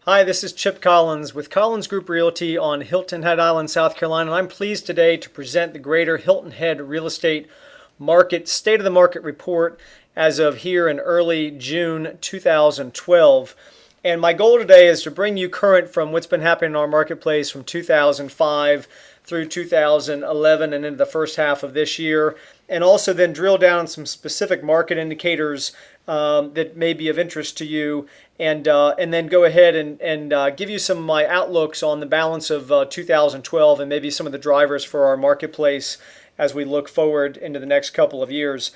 Hi, this is Chip Collins with Collins Group Realty on Hilton Head Island, South Carolina. And I'm pleased today to present the greater Hilton Head real estate market state of the market report as of here in early June 2012. And my goal today is to bring you current from what's been happening in our marketplace from 2005 through 2011 and into the first half of this year, and also then drill down on some specific market indicators that may be of interest to you, and then go ahead and give you some of my outlooks on the balance of 2012 and maybe some of the drivers for our marketplace as we look forward into the next couple of years.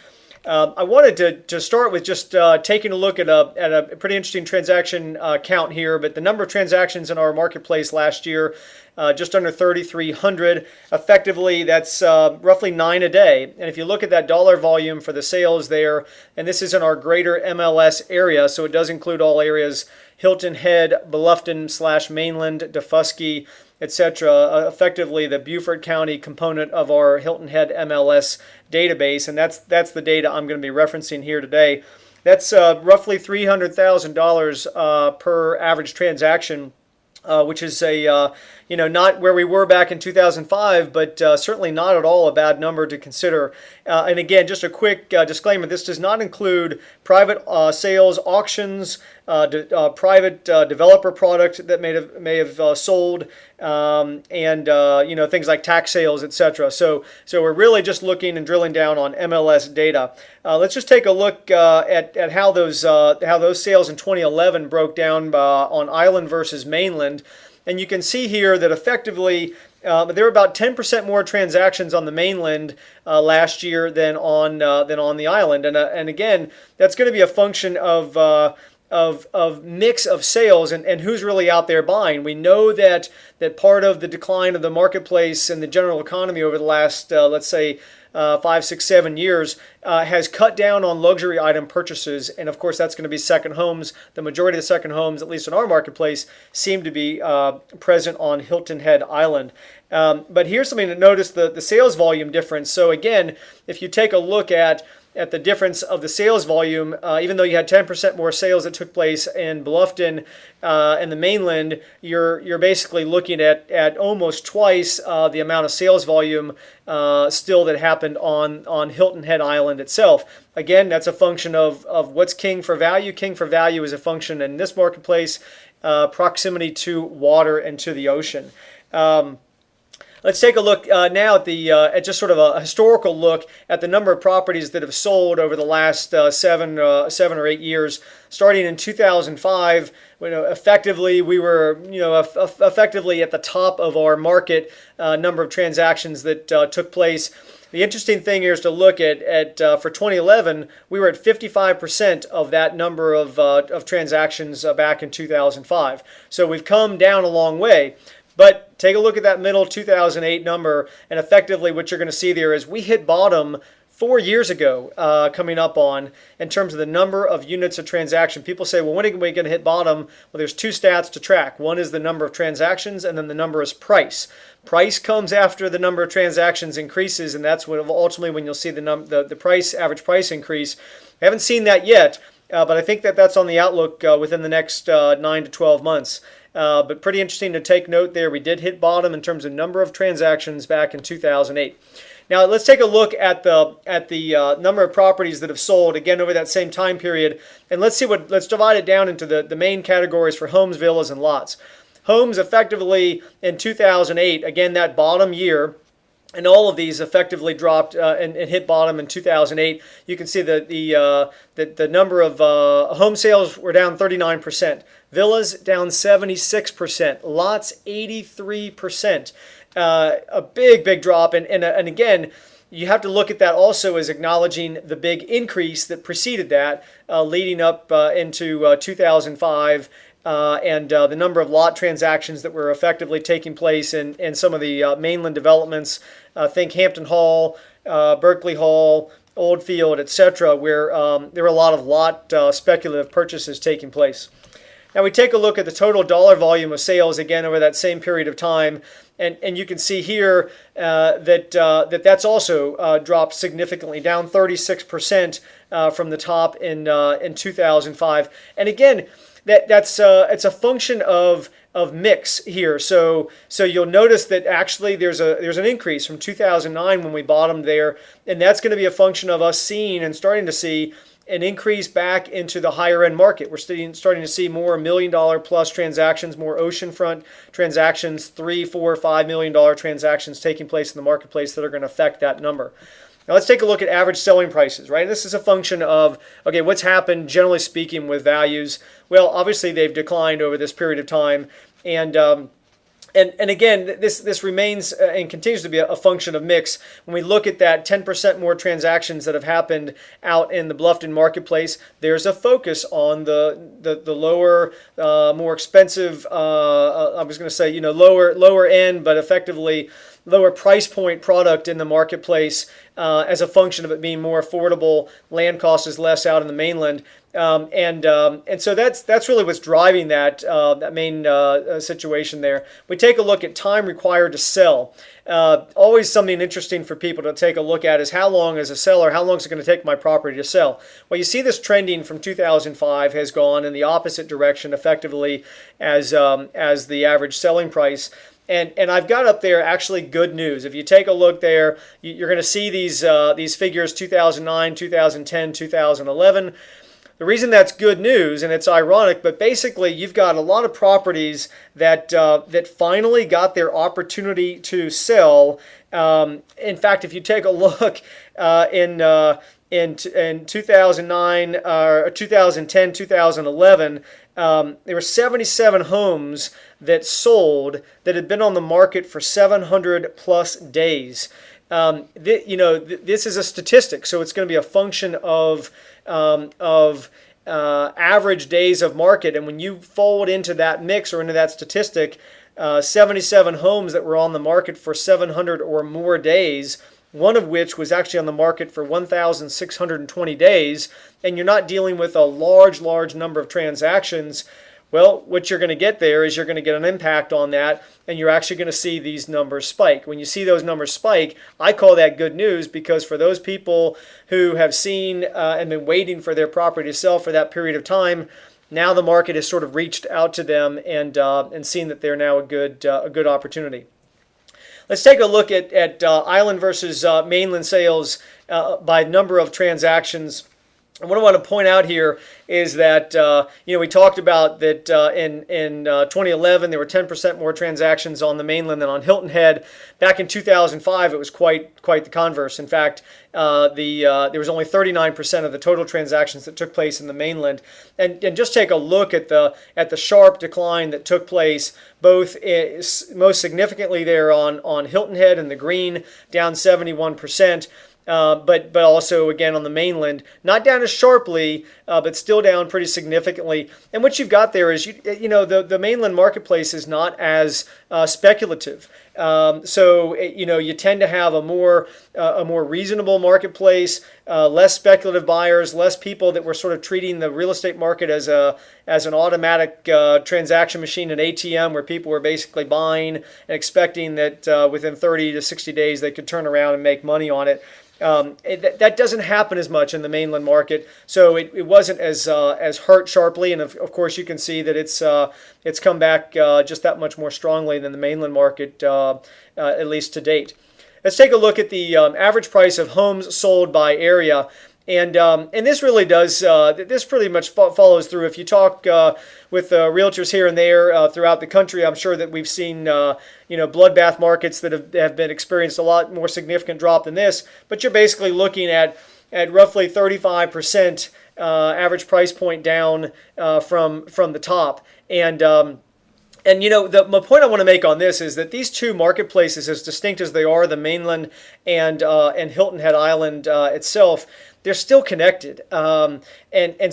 I wanted to start with just taking a look at a pretty interesting transaction count here, but the number of transactions in our marketplace last year, just under 3,300. Effectively, that's roughly 9 a day. And if you look at that dollar volume for the sales there, and this is in our greater MLS area, so it does include all areas, Hilton Head, Bluffton / Mainland, Defusky, etc. Effectively the Beaufort County component of our Hilton Head MLS database, and that's the data I'm going to be referencing here today. That's roughly $300,000 per average transaction, which is not where we were back in 2005, but certainly not at all a bad number to consider. And again, just a quick disclaimer: this does not include private sales, auctions, private developer product that may have sold, and things like tax sales, etc. So we're really just looking and drilling down on MLS data. Let's just take a look at how those sales in 2011 broke down on island versus mainland. And you can see here that effectively there were about 10% more transactions on the mainland last year than on the island. And again, that's going to be a function of mix of sales and who's really out there buying. We know that part of the decline of the marketplace and the general economy over the last, let's say, 5, 6, 7 years has cut down on luxury item purchases, and of course that's going to be second homes. The majority of the second homes, at least in our marketplace, seem to be present on Hilton Head Island. But here's something to notice: the sales volume difference. So again, if you take a look at the difference of the sales volume, even though you had 10% more sales that took place in Bluffton and the mainland, you're basically looking at almost twice the amount of sales volume still that happened on Hilton Head Island itself. Again, that's a function of what's king for value. King for value is a function in this marketplace, proximity to water and to the ocean. Let's take a look now at just sort of a historical look at the number of properties that have sold over the last 7 or 8 years. Starting in 2005, effectively we were effectively at the top of our market number of transactions that took place. The interesting thing here is to look at for 2011, we were at 55% of that number of transactions back in 2005. So we've come down a long way. But take a look at that middle 2008 number, and effectively what you're going to see there is we hit bottom 4 years ago coming up on in terms of the number of units of transaction. People say, well, when are we going to hit bottom? Well, there's two stats to track. One is the number of transactions, and then the number is price. Price comes after the number of transactions increases, and that's ultimately when you'll see the average price increase. I haven't seen that yet, but I think that's on the outlook within the next 9 to 12 months. But pretty interesting to take note there. We did hit bottom in terms of number of transactions back in 2008. Now let's take a look at the number of properties that have sold again over that same time period, and let's divide it down into the main categories for homes, villas, and lots. Homes effectively in 2008, again that bottom year. And all of these effectively dropped and hit bottom in 2008. You can see that the number of home sales were down 39%. Villas down 76%. Lots 83%. A big drop. And again, you have to look at that also as acknowledging the big increase that preceded that, leading up into 2005. And the number of lot transactions that were effectively taking place in some of the mainland developments. Think Hampton Hall, Berkeley Hall, Oldfield, etc., where there were a lot of lot speculative purchases taking place. Now we take a look at the total dollar volume of sales again over that same period of time, and you can see here that's also dropped significantly, down 36% from the top in 2005. And again, it's a function of mix here. So you'll notice that actually there's an increase from 2009 when we bottomed there, and that's going to be a function of us seeing and starting to see an increase back into the higher end market. We're starting to see more $1 million plus transactions, more oceanfront transactions, $3, $4, $5 million transactions taking place in the marketplace that are going to affect that number. Now let's take a look at average selling prices, right? And this is a function of, okay, what's happened generally speaking with values? Well, obviously they've declined over this period of time, and again, this remains and continues to be a function of mix. When we look at that 10% more transactions that have happened out in the Bluffton marketplace, there's a focus on the lower, more expensive. I was going to say, lower end, but effectively lower price point product in the marketplace as a function of it being more affordable. Land cost is less out in the mainland. And so that's really what's driving that main situation there. We take a look at time required to sell. Always something interesting for people to take a look at is how long is it going to take my property to sell? Well, you see this trending from 2005 has gone in the opposite direction effectively as the average selling price. And I've got up there actually good news. If you take a look there, you're going to see these figures 2009, 2010, 2011. The reason that's good news, and it's ironic, but basically you've got a lot of properties that finally got their opportunity to sell. In fact, if you take a look in 2009 or 2010, 2011, there were 77 homes that sold that had been on the market for 700 plus days. This is a statistic, so it's going to be a function of average days of market. And when you fold into that mix or into that statistic, 77 homes that were on the market for 700 or more days, one of which was actually on the market for 1,620 days, and you're not dealing with a large number of transactions, well, what you're going to get there is you're going to get an impact on that, and you're actually going to see these numbers spike. When you see those numbers spike, I call that good news, because for those people who have seen and been waiting for their property to sell for that period of time, now the market has sort of reached out to them and seen that they're now a good opportunity. Let's take a look at island versus mainland sales by number of transactions. And what I want to point out here is that we talked about that in 2011 there were 10% more transactions on the mainland than on Hilton Head. Back in 2005 it was quite the converse. In fact, there was only 39% of the total transactions that took place in the mainland. And just take a look at the sharp decline that took place, both most significantly there on Hilton Head and the Green, down 71%. But also again on the mainland, not down as sharply, but still down pretty significantly. And what you've got there is the mainland marketplace is not as speculative. So you tend to have a more reasonable marketplace, less speculative buyers, less people that were sort of treating the real estate market as an automatic transaction machine, an ATM, where people were basically buying and expecting that within 30 to 60 days they could turn around and make money on it. That doesn't happen as much in the mainland market, so it wasn't as hurt sharply, and of course you can see that it's come back just that much more strongly than the mainland market, at least to date. Let's take a look at the average price of homes sold by area. And this really does, this pretty much follows through. If you talk with realtors here and there throughout the country, I'm sure that we've seen, bloodbath markets that have been experienced a lot more significant drop than this. But you're basically looking at roughly 35% average price point down from the top. The point I want to make on this is that these two marketplaces, as distinct as they are, the mainland and Hilton Head Island itself, they're still connected, and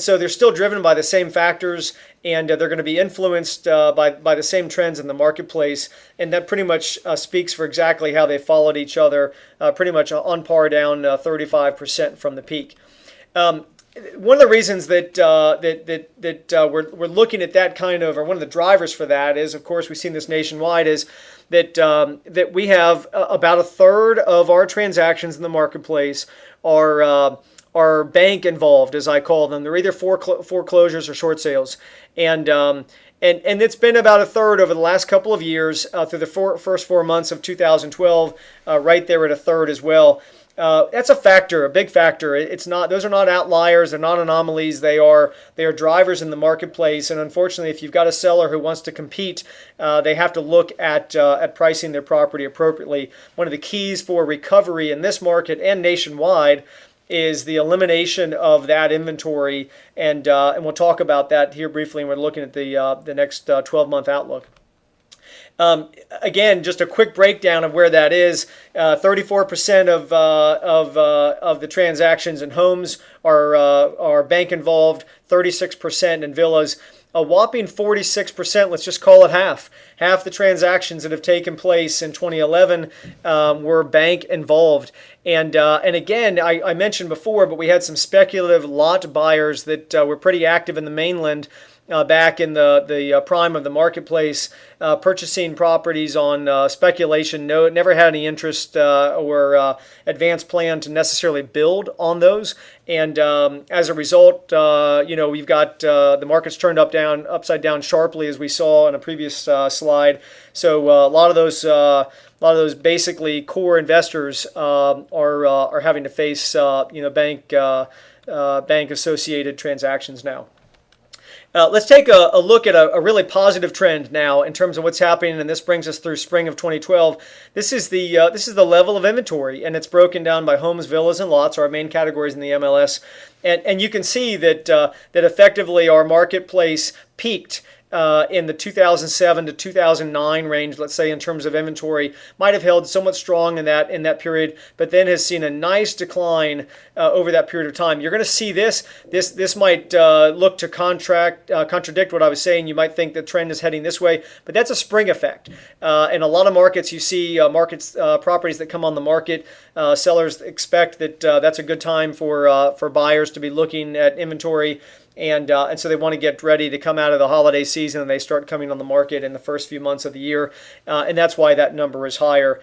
so they're still driven by the same factors, and they're going to be influenced by the same trends in the marketplace, and that pretty much speaks for exactly how they followed each other, pretty much on par, down 35% from the peak. One of the reasons that we're looking at that kind of, or one of the drivers for that is, of course, we've seen this nationwide, is that we have about a third of our transactions in the marketplace are are bank involved, as I call them. They're either foreclosures or short sales, and and it's been about a third over the last couple of years through the first 4 months of 2012, right there at a third as well. That's a factor, a big factor. It's not; those are not outliers. They're not anomalies. They are drivers in the marketplace. And unfortunately, if you've got a seller who wants to compete, they have to look at pricing their property appropriately. One of the keys for recovery in this market and nationwide is the elimination of that inventory, and we'll talk about that here briefly. And we're looking at the next 12-month outlook. Again, just a quick breakdown of where that is. 34% of the transactions in homes are bank involved. 36% in villas. A whopping 46%, let's just call it half. Half the transactions that have taken place in 2011 were bank involved. And again, I mentioned before, but we had some speculative lot buyers that were pretty active in the mainland back in the prime of the marketplace, purchasing properties on speculation. No, never had any interest or advanced plan to necessarily build on those. And as a result, we've got the market's turned upside down sharply, as we saw in a previous slide. So a lot of those basically core investors are having to face bank associated transactions now. Let's take a look at a really positive trend now in terms of what's happening, and this brings us through spring of 2012. This is the level of inventory, and it's broken down by homes, villas, and lots, our main categories in the MLS. And you can see that effectively our marketplace peaked in the 2007 to 2009 range, let's say, in terms of inventory. Might have held somewhat strong in that period, but then has seen a nice decline over that period of time. You're going to see this might look to contradict what I was saying. You might think the trend is heading this way, but that's a spring effect. In a lot of markets, you see properties that come on the market. Sellers expect that that's a good time for buyers to be looking at inventory. And so they want to get ready to come out of the holiday season, and they start coming on the market in the first few months of the year, and that's why that number is higher.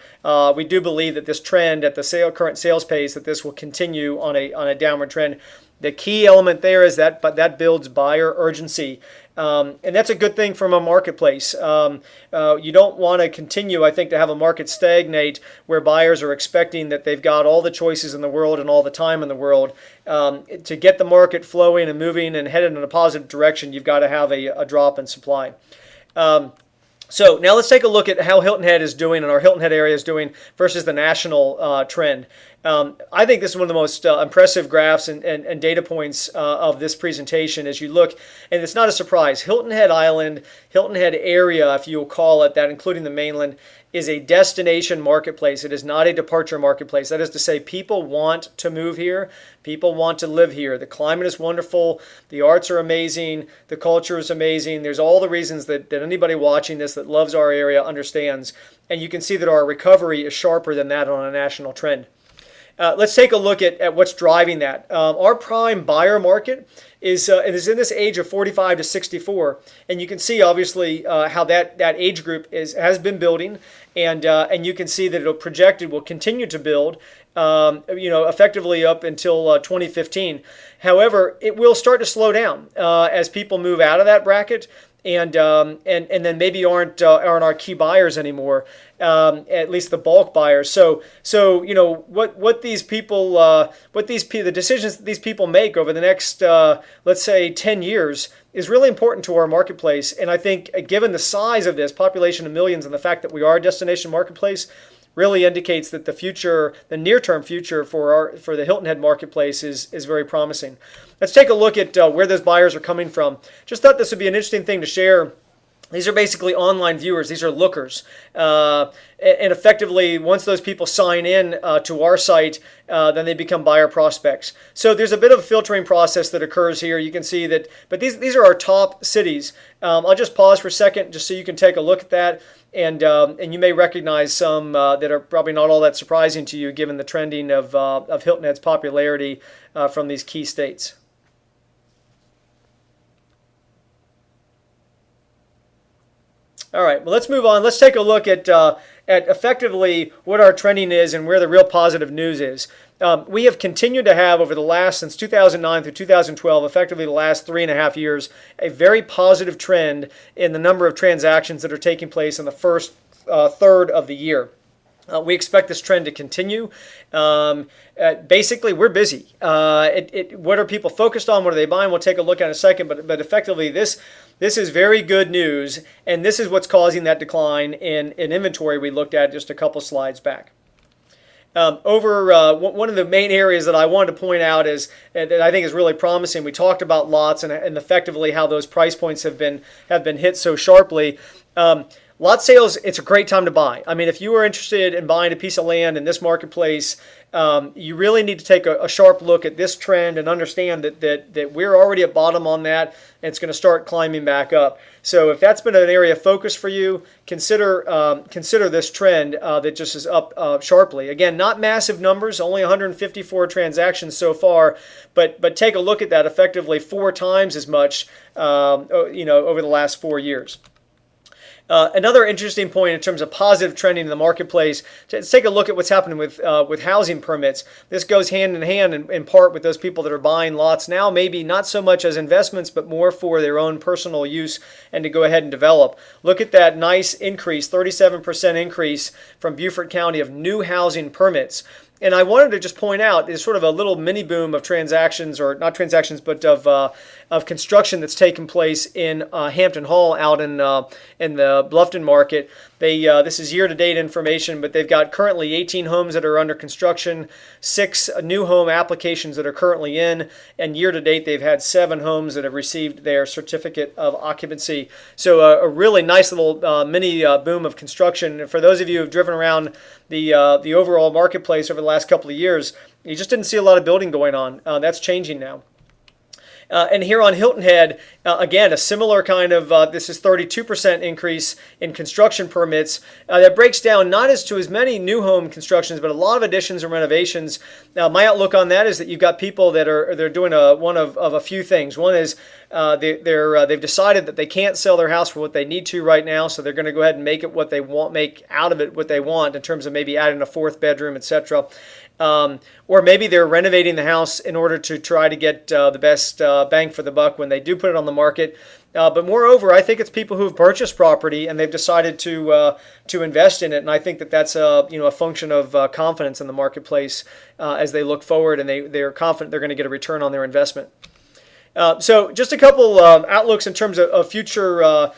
We do believe that this trend at the current sales pace, that this will continue on a downward trend. The key element there is that builds buyer urgency. And that's a good thing from a marketplace. You don't want to continue, I think, to have a market stagnate where buyers are expecting that they've got all the choices in the world and all the time in the world. To get the market flowing and moving and headed in a positive direction, you've got to have a drop in supply. So now let's take a look at how Hilton Head is doing and our Hilton Head area is doing versus the national trend. I think this is one of the most impressive graphs and data points of this presentation as you look, and it's not a surprise. Hilton Head Island, Hilton Head area, if you will call it that, including the mainland, is a destination marketplace. It is not a departure marketplace. That is to say, people want to move here. People want to live here. The climate is wonderful. The arts are amazing. The culture is amazing. There's all the reasons that anybody watching this that loves our area understands. And you can see that our recovery is sharper than that on a national trend. Let's take a look at what's driving that. Our prime buyer market is in this age of 45 to 64, and you can see obviously how that age group has been building, and you can see that it'll projected will continue to build, effectively up until 2015. However, it will start to slow down as people move out of that bracket. And then maybe aren't our key buyers anymore, at least the bulk buyers. So what these people the decisions that these people make over the next let's say 10 years is really important to our marketplace. And I think given the size of this population of millions and the fact that we are a destination marketplace, really indicates that the near-term future for the Hilton Head marketplace is very promising. Let's take a look at where those buyers are coming from. Just thought this would be an interesting thing to share. These are basically online viewers. These are lookers. And effectively, once those people sign in to our site, then they become buyer prospects. So there's a bit of a filtering process that occurs here. You can see that, but these are our top cities. I'll just pause for a second just so you can take a look at that. And you may recognize some that are probably not all that surprising to you given the trending of Hilton Head's popularity from these key states. All right, well, let's move on. Let's take a look at effectively what our trending is and where the real positive news is. We have continued to have over the last, since 2009 through 2012, effectively the last 3.5 years, a very positive trend in the number of transactions that are taking place in the first third of the year. We expect this trend to continue. Basically, we're busy. What are people focused on? What are they buying? We'll take a look at in a second. But effectively, this is very good news, and this is what's causing that decline in inventory we looked at just a couple slides back. One of the main areas that I wanted to point out is that I think is really promising. We talked about lots and effectively how those price points have been hit so sharply. Lot sales, it's a great time to buy. I mean, if you are interested in buying a piece of land in this marketplace, you really need to take a sharp look at this trend and understand that we're already at bottom on that, and it's going to start climbing back up. So if that's been an area of focus for you, consider this trend that just is up sharply. Again, not massive numbers, only 154 transactions so far, but take a look at that, effectively 4 times as much, over the last 4 years. Another interesting point in terms of positive trending in the marketplace, let's take a look at what's happening with housing permits. This goes hand in hand in part with those people that are buying lots now, maybe not so much as investments, but more for their own personal use and to go ahead and develop. Look at that nice increase, 37% increase from Beaufort County of new housing permits. And I wanted to just point out, there's sort of a little mini boom of transactions, or not transactions, but of construction that's taken place in Hampton Hall out in the Bluffton market. This is year-to-date information, but they've got currently 18 homes that are under construction, 6 new home applications that are currently in, and year-to-date they've had 7 homes that have received their certificate of occupancy. So a really nice little mini boom of construction. For those of you who have driven around the overall marketplace over the last couple of years, you just didn't see a lot of building going on. That's changing now. And here on Hilton Head, again, a similar kind of, this is 32% increase in construction permits. That breaks down not as to as many new home constructions, but a lot of additions and renovations. Now, my outlook on that is that you've got people they're doing one of a few things. One is they've decided that they can't sell their house for what they need to right now, so they're going to go ahead and make it what they want, make out of it what they want in terms of maybe adding a 4th bedroom, etc. Or maybe they're renovating the house in order to try to get the best bang for the buck when they do put it on the market. But moreover, I think it's people who have purchased property and they've decided to invest in it, and I think that's a function of confidence in the marketplace as they look forward, and they're confident they're going to get a return on their investment. So just a couple outlooks in terms of future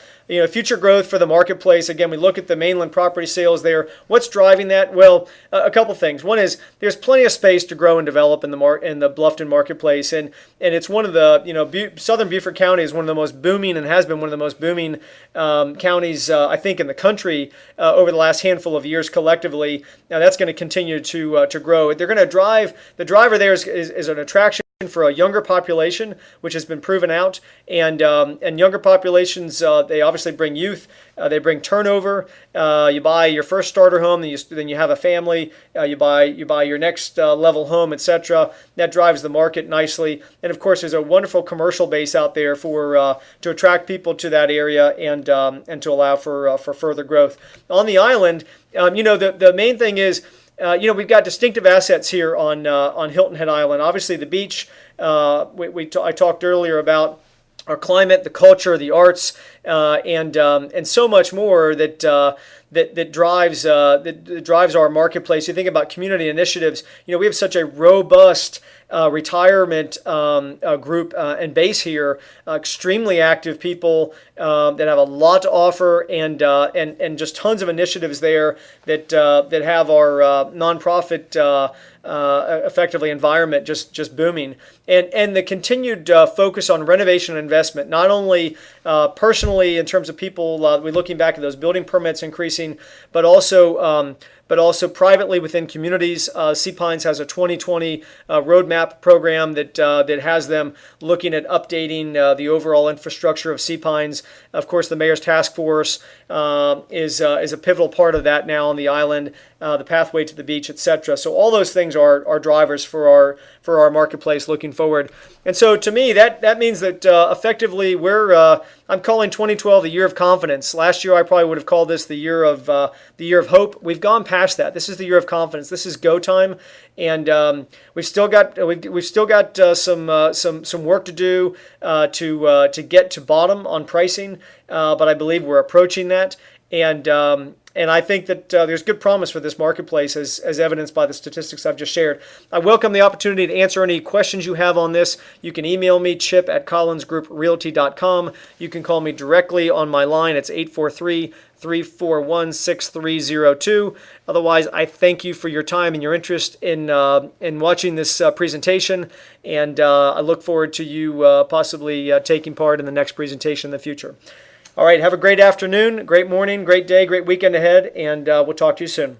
future growth for the marketplace. Again, we look at the mainland property sales there. What's driving that? Well, a couple things. One is there's plenty of space to grow and develop in the Bluffton marketplace, and it's one of the Southern Beaufort County is one of the most booming and has been one of the most booming counties I think in the country over the last handful of years collectively. Now that's going to continue to grow. They're going to drive. The driver there is an attraction for a younger population, which has been proven out, and younger populations, they obviously bring youth, they bring turnover. You buy your first starter home, then you have a family, you buy your next level home, etc. That drives the market nicely, and of course, there's a wonderful commercial base out there to attract people to that area and to allow for further growth on the island. The main thing is, we've got distinctive assets here on Hilton Head Island. Obviously, the beach. I talked earlier about our climate, the culture, the arts, and so much more that drives our marketplace. You think about community initiatives. We have such a robust retirement group and base here. Extremely active people that have a lot to offer, and just tons of initiatives there that have our nonprofit effectively environment just booming, and the continued focus on renovation and investment, not only personally in terms of people we're looking back at those building permits increasing, but also but also privately within communities. Sea Pines has a 2020 roadmap program that has them looking at updating the overall infrastructure of Sea Pines. Of course, the Mayor's Task Force is a pivotal part of that now on the island, the pathway to the beach, etc. So all those things are drivers for our marketplace looking forward. And so to me, that means that effectively I'm calling 2012 the year of confidence. Last year I probably would have called this the year of hope. We've gone past that. This is the year of confidence. This is go time, and we've still got some work to do to get to bottom on pricing, but I believe we're approaching that. And I think that there's good promise for this marketplace as evidenced by the statistics I've just shared. I welcome the opportunity to answer any questions you have on this. You can email me, chip@collinsgrouprealty.com. You can call me directly on my line. It's 843-341-6302. Otherwise, I thank you for your time and your interest in watching this presentation. And I look forward to you possibly taking part in the next presentation in the future. All right, have a great afternoon, great morning, great day, great weekend ahead, and we'll talk to you soon.